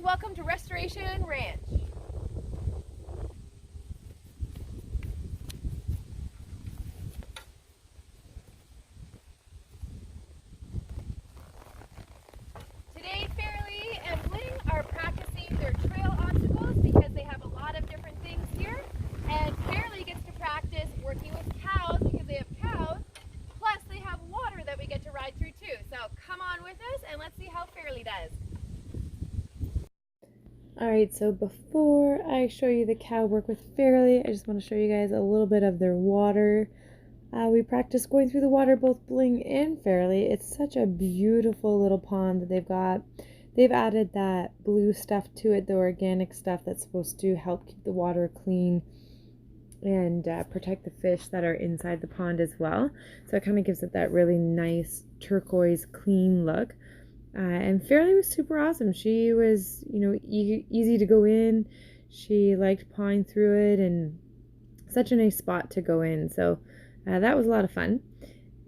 welcome to Restoration Ranch. Today Fairly and Bling are practicing their trail obstacles because they have a lot of different things here, and Fairly gets to practice working with cows because they have cows, plus they have water that we get to ride through too. So come on with us and let's see how Fairly does. Alright, so before I show you the cow work with Fairly, I just want to show you guys a little bit of their water. We practice going through the water, both Bling and Fairly. It's such a beautiful little pond that they've got. They've added that blue stuff to it, the organic stuff that's supposed to help keep the water clean and protect the fish that are inside the pond as well. So it kind of gives it that really nice turquoise clean look. And Fairly was super awesome. She was, easy to go in. She liked pawing through it, and such a nice spot to go in. So that was a lot of fun.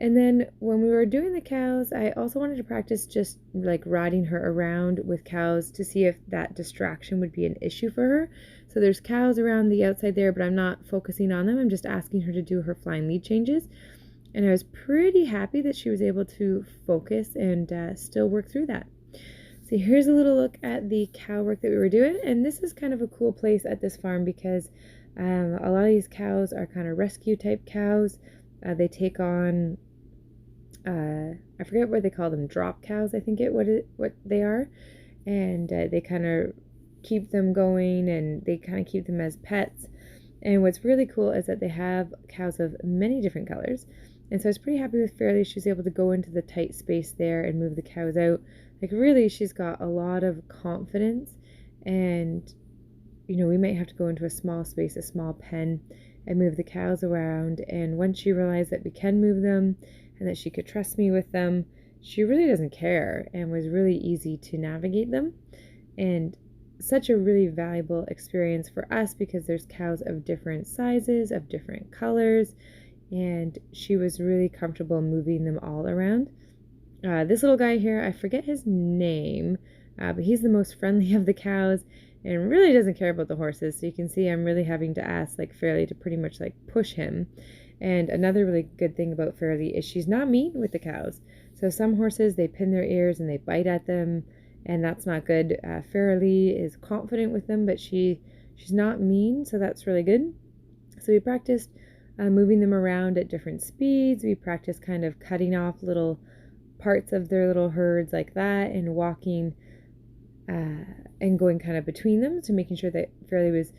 And then when we were doing the cows, I also wanted to practice just like riding her around with cows to see if that distraction would be an issue for her. So there's cows around the outside there, but I'm not focusing on them. I'm just asking her to do her flying lead changes. And I was pretty happy that she was able to focus and still work through that. So here's a little look at the cow work that we were doing. And this is kind of a cool place at this farm because a lot of these cows are kind of rescue type cows. They take on, I forget what they call them, drop cows, I think what they are. And they kind of keep them going, and they kind of keep them as pets. And what's really cool is that they have cows of many different colors. And so I was pretty happy with Fairly. She was able to go into the tight space there and move the cows out. Like really, she's got a lot of confidence. And, we might have to go into a small space, a small pen, and move the cows around. And once she realized that we can move them and that she could trust me with them, she really doesn't care and was really easy to navigate them. And such a really valuable experience for us because there's cows of different sizes, of different colors, and she was really comfortable moving them all around. This little guy here, I forget his name, but he's the most friendly of the cows and really doesn't care about the horses. So you can see I'm really having to ask like Fairly to pretty much like push him. And another really good thing about Fairly is she's not mean with the cows. So some horses, they pin their ears and they bite at them, and that's not good. Fairly is confident with them, but she's not mean, so that's really good. So we practiced moving them around at different speeds. We practiced kind of cutting off little parts of their little herds like that and walking and going kind of between them, to making sure that Fairly was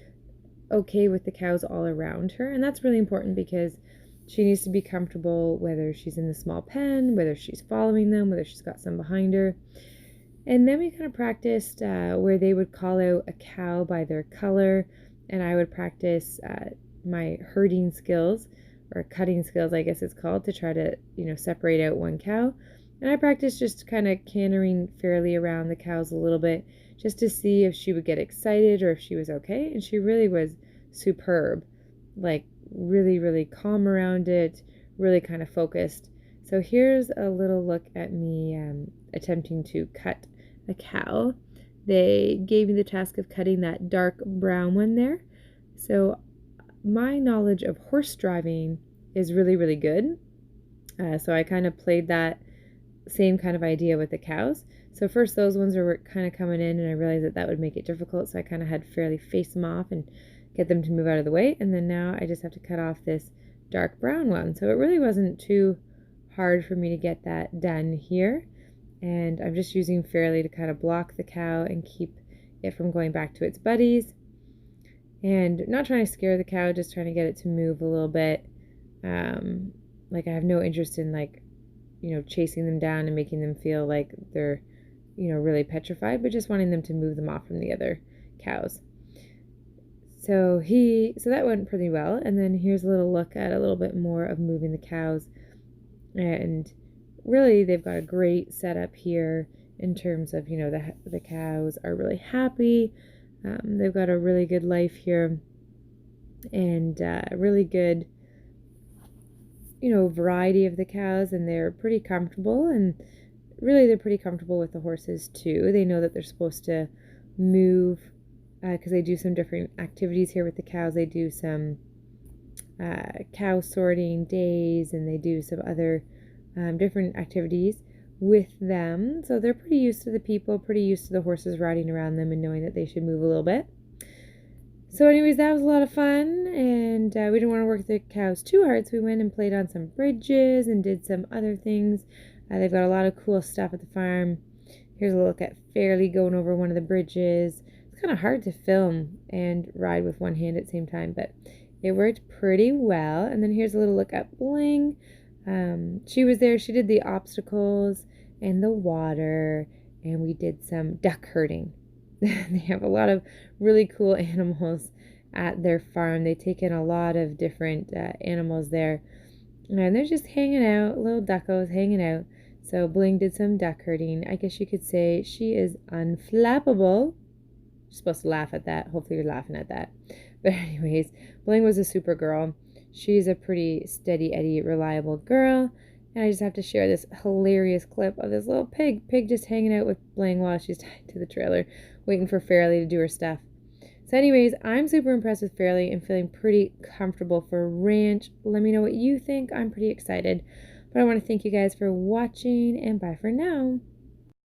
okay with the cows all around her. And that's really important because she needs to be comfortable whether she's in the small pen, whether she's following them, whether she's got some behind her. And then we kind of practiced where they would call out a cow by their color, and I would practice my herding skills, or cutting skills, I guess it's called, to try to, separate out one cow. And I practiced just kind of cantering Fairly around the cows a little bit just to see if she would get excited or if she was okay. And she really was superb, like really, really calm around it, really kind of focused. So here's a little look at me attempting to cut a cow. They gave me the task of cutting that dark brown one there. So my knowledge of horse driving is really, really good. So I kind of played that same kind of idea with the cows. So first those ones were kind of coming in, and I realized that would make it difficult. So I kind of had Fairly face them off and get them to move out of the way. And then now I just have to cut off this dark brown one. So it really wasn't too hard for me to get that done here. And I'm just using Fairly to kind of block the cow and keep it from going back to its buddies. And not trying to scare the cow, just trying to get it to move a little bit. Like I have no interest in chasing them down and making them feel like they're, really petrified, but just wanting them to move them off from the other cows. So that went pretty well. And then here's a little look at a little bit more of moving the cows. And really, they've got a great setup here in terms of, the cows are really happy. They've got a really good life here, and really good, variety of the cows, and they're pretty comfortable, and really they're pretty comfortable with the horses too. They know that they're supposed to move because they do some different activities here with the cows. They do some cow sorting days, and they do some other different activities with them. So they're pretty used to the people, pretty used to the horses riding around them and knowing that they should move a little bit. So anyways, that was a lot of fun, and we didn't want to work the cows too hard, so we went and played on some bridges and did some other things. They've got a lot of cool stuff at the farm. Here's a look at Fairly going over one of the bridges. It's kind of hard to film and ride with one hand at the same time, but it worked pretty well. And then here's a little look at Bling. She was there. She did the obstacles and the water, and we did some duck herding. They have a lot of really cool animals at their farm. They take in a lot of different animals there, and they're just hanging out, little duckos hanging out. So Bling did some duck herding. I guess you could say she is unflappable. You're supposed to laugh at that. Hopefully you're laughing at that. But anyways, Bling was a super girl. She's a pretty steady Eddie, reliable girl. And I just have to share this hilarious clip of this little pig just hanging out with Bling while she's tied to the trailer, waiting for Fairly to do her stuff. So anyways, I'm super impressed with Fairly and feeling pretty comfortable for a ranch. Let me know what you think. I'm pretty excited. But I want to thank you guys for watching, and bye for now.